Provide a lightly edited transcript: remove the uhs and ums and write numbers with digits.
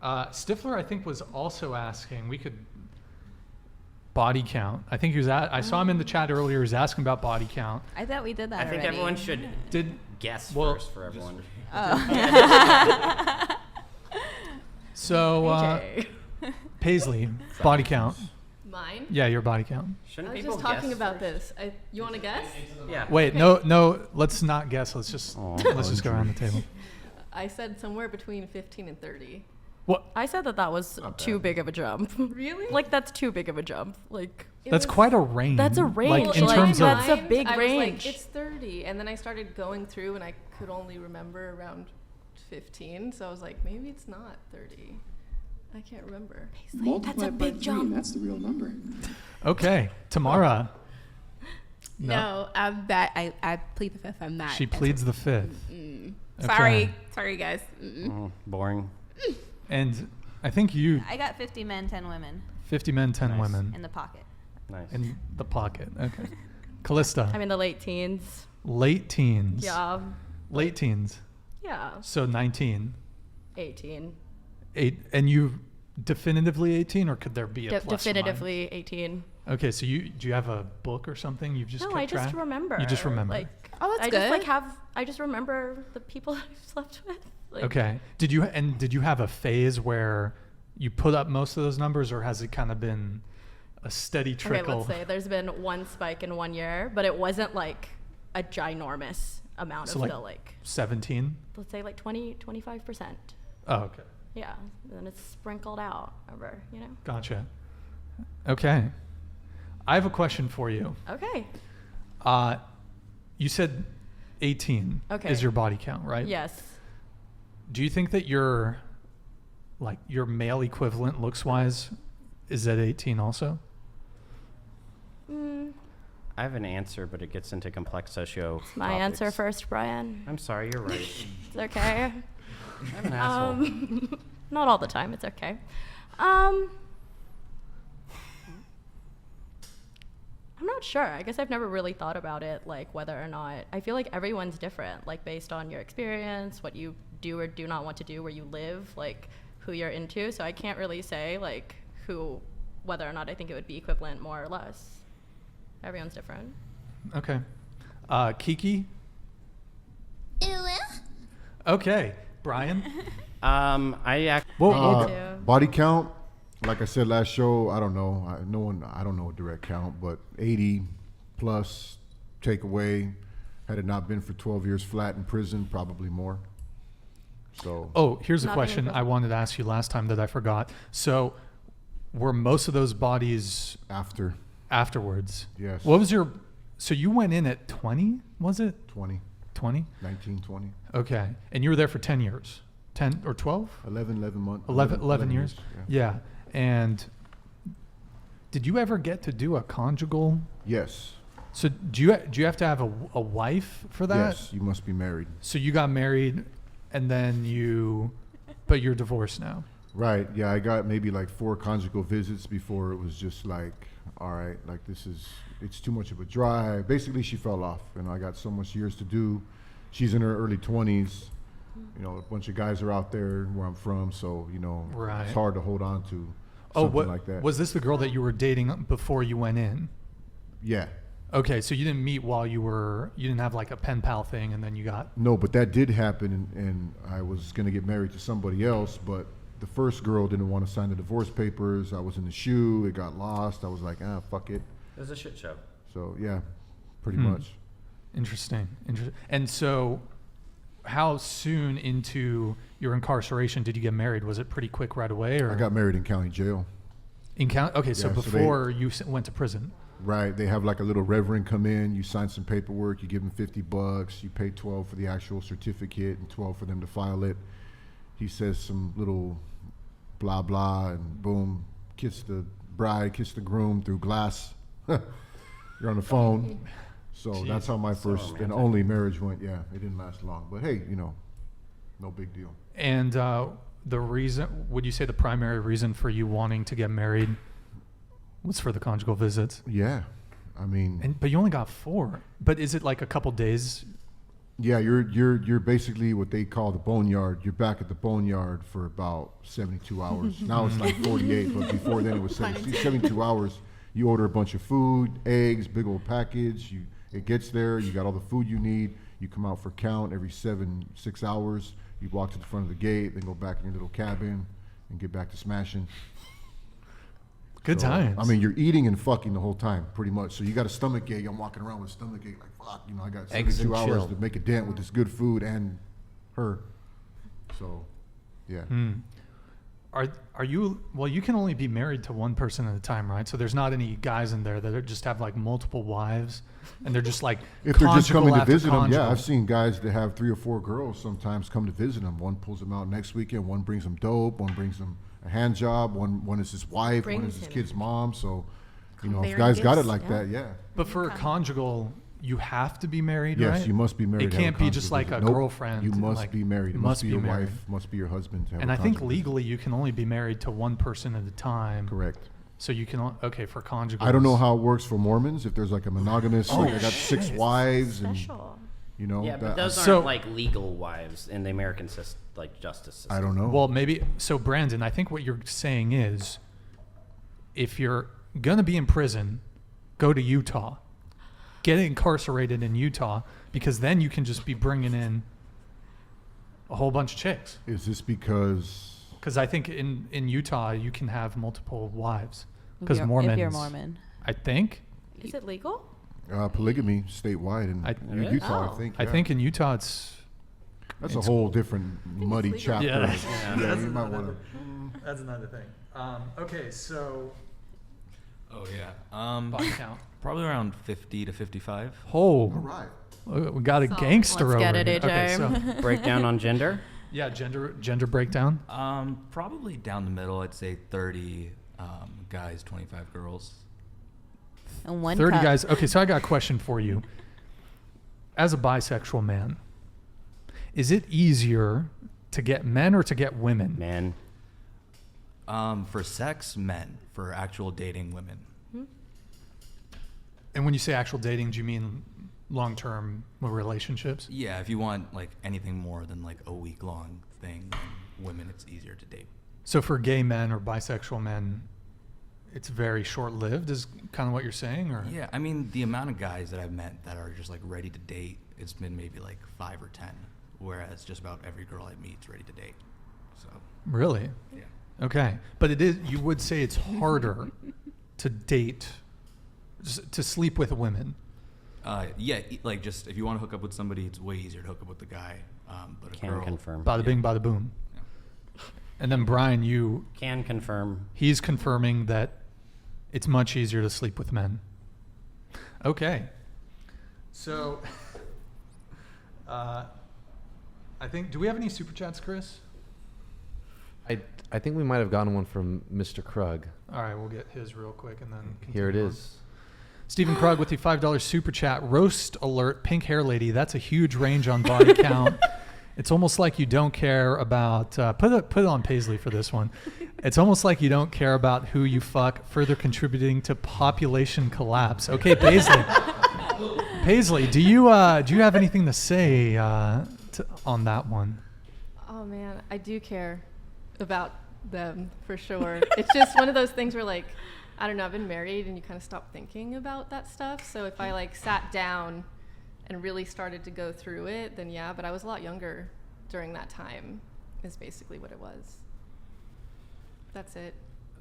Stifler, I think, was also asking. We could body count. I think he was. I saw him in the chat earlier. He was asking about body count. I thought we did that I think already. everyone should Did guess well, first for everyone. so AJ. Paisley, body count. Mine? Yeah, your body count. I Shouldn't was people just talking guess about first? this. You want to guess? Yeah. Wait, no. Let's not guess. Let's just go around the table. I said somewhere between 15 and 30. What? I said that was too big of a jump. Really? Like, that's too big of a jump. Like, That's quite a range. That's a range. Like in Like, terms of. that's a big I range. was like, it's 30. And then I started going through and I could only remember around 15. So I was like, maybe it's not 30. I can't remember. That's a big jump. That's the real number. Okay, Tamara. No, I'm that. I plead the fifth. I'm not. She pleads the fifth. Sorry, guys. Boring. And I think you I got 50 men, 10 women 50 men, 10 Nice. women in the pocket. Nice. in the pocket. Okay. Callista. I'm in the late teens. Late teens. Yeah. Late teens. Yeah. So 19. 18. 8 and you definitively 18 or could there be a plus or minus? Definitively 18. Okay, so do you have a book or something you've just No, kept I just track? remember. You just remember. Like, Oh, that's I good. just like I just remember the people I've slept with. Like, Okay. Did you have a phase where you put up most of those numbers or has it kind of been a steady trickle? Okay, let's say there's been one spike in 1 year, but it wasn't like a ginormous amount So of like still like 17? let's say like 20-25%. Oh, okay. Yeah. And then it's sprinkled out over, you know. Gotcha. Okay. I have a question for you. Okay. You said 18 Okay. is your body count, right? Yes. Do you think that your male equivalent looks wise is at 18 also? I have an answer, but it gets into complex socio. My answer topics. first, Brian. I'm sorry, you're right. It's okay. I'm an asshole. Not all the time. It's okay. I'm not sure. I guess I've never really thought about it, like whether or not. I feel like everyone's different, like based on your experience, what you do or do not want to do, where you live, like who you're into. So I can't really say like whether or not I think it would be equivalent more or less. Everyone's different. Okay. Kiki? Okay. Brian? Whoa. too. Body count, like I said last show, I don't know. I don't know a direct count, but 80 plus takeaway. Had it not been for 12 years flat in prison, probably more. So. Oh, here's a Not question even- I wanted to ask you last time that I forgot. So, were most of those bodies After afterwards? Yes. What was so you went in at 20, was it? 20, 20? 19, 20, Okay. And you were there for 10 years? 10 or 12? 11 months. 11 years? Yeah. Yeah. And did you ever get to do a conjugal? Yes. So do you have to have a wife for that? Yes, you must be married. So you got married and then but you're divorced now. Right. Yeah, I got maybe like 4 conjugal visits before it was just like, all right, like it's too much of a drive. Basically, she fell off, and I got so much years to do. She's in her early 20s. You know, a bunch of guys are out there where I'm from, so Right. it's hard to hold on to Oh, something what like that. was this the girl that you were dating before you went in? Yeah. Okay, so you didn't meet while you didn't have like a pen pal thing, and then you got. No, but that did happen, and I was going to get married to somebody else, but the first girl didn't want to sign the divorce papers. I was in the shoe. It got lost. I was like, fuck it. It was a shit show. So, yeah, pretty Hmm. much. Interesting. And so, how soon into your incarceration did you get married? Was it pretty quick right away, or I got married in county jail. Okay, so Yeah, so before you went to prison. Right. They have like a little reverend come in. You sign some paperwork. You give him $50. You pay 12 for the actual certificate and 12 for them to file it. He says some little blah blah, and boom, kiss the bride, kiss the groom through glass. You're on the phone. So that's how my first and romantic. only marriage went. Yeah, it didn't last long, but hey, no big deal. And the reason, would you say the primary reason for you wanting to get married was for the conjugal visits? Yeah, I mean, But you only got 4. But is it like a couple days? Yeah, you're basically what they call the boneyard. You're back at the boneyard for about 72 hours. Now it's like 48, but before then it was 72 hours. You order a bunch of food, eggs, big old package. It gets there. You got all the food you need. You come out for count every 6 hours. You walk to the front of the gate, then go back in your little cabin and get back to smashing. Good So, times. I mean, you're eating and fucking the whole time, pretty much. So you got a stomach ache. I'm walking around with a stomach ache, like fuck. I got Eggs 72 and hours chill. to make a dent with this good food and her. So, yeah. Are you, well, you can only be married to one person at a time, right? So there's not any guys in there that just have like multiple wives and they're just like If they're just conjugal coming to after visit them, yeah, conjugal. I've seen guys that have 3 or 4 girls sometimes come to visit them. One pulls them out next weekend. One brings them dope. One brings them a hand job. One is his wife. One Brings is his him. kid's mom. So, if Bearing guys got it gifts, like yeah. that, yeah. But for a conjugal, you have to be married, Yes, right? you must be married. It to have can't be just conjugal like a visit. Nope. girlfriend. You must like, be married. you It must be your married. wife. Must be your husband to have And a I think conjugal visit. legally you can only be married to one person at a time. Correct. So you can, okay, for conjugal. I don't know how it works for Mormons. If there's like a monogamous, Oh, like I got 6 shit. wives, and Special. Yeah, but those So- aren't like legal wives in the American justice system. I don't know. Well, maybe, so Brandon, I think what you're saying is if you're going to be in prison, go to Utah. Get incarcerated in Utah because then you can just be bringing in a whole bunch of chicks. Is this because Because I think in Utah you can have multiple wives. Because If Mormons. you're Mormon. I think. Is it legal? polygamy statewide in I- Utah? Oh. I think. I yeah. think in Utah it's. That's a whole different muddy legal. chapter. Yeah. Yeah, you might want to. That's another thing. Okay, so Oh yeah. body count. Probably around 50 to 55. Oh, All right. we got a gangster Let's over get it, here. Okay, AJ. so Breakdown on gender. yeah, gender breakdown. Probably down the middle. I'd say 30 guys, 25 girls. And one 30 cup. guys. Okay, so I got a question for you. As a bisexual man, is it easier to get men or to get women? Men. For sex, men. For actual dating, women. And when you say actual dating, do you mean long-term relationships? Yeah, if you want like anything more than like a week-long thing, then women, it's easier to date. So for gay men or bisexual men, it's very short-lived is kind of what you're saying? Or Yeah, I mean, the amount of guys that I've met that are just like ready to date, it's been maybe like 5 or 10, whereas just about every girl I meet is ready to date. So, Really? yeah. Okay. But it is, you would say it's harder to date, to sleep with women. Yeah, like just if you want to hook up with somebody, it's way easier to hook up with the guy. But a Can girl, confirm. Bada bing, bada boom. Yeah. And then Brian, Can confirm. he's confirming that it's much easier to sleep with men. Okay. So, I think, do we have any super chats, Chris? I think we might have gotten one from Mr. Krug. All right, we'll get his real quick and then Here it continue on. is. Stephen Krug with the $5 super chat. Roast alert, pink hair lady. That's a huge range on body count. It's almost like you don't care about. Put it on Paisley for this one. It's almost like you don't care about who you fuck, further contributing to population collapse. Okay, Paisley. Paisley, do you have anything to say on that one? Oh man, I do care about them for sure. It's just one of those things where like, I don't know, I've been married and you kind of stop thinking about that stuff. So if I like sat down and really started to go through it, then yeah, but I was a lot younger during that time is basically what it was. That's it.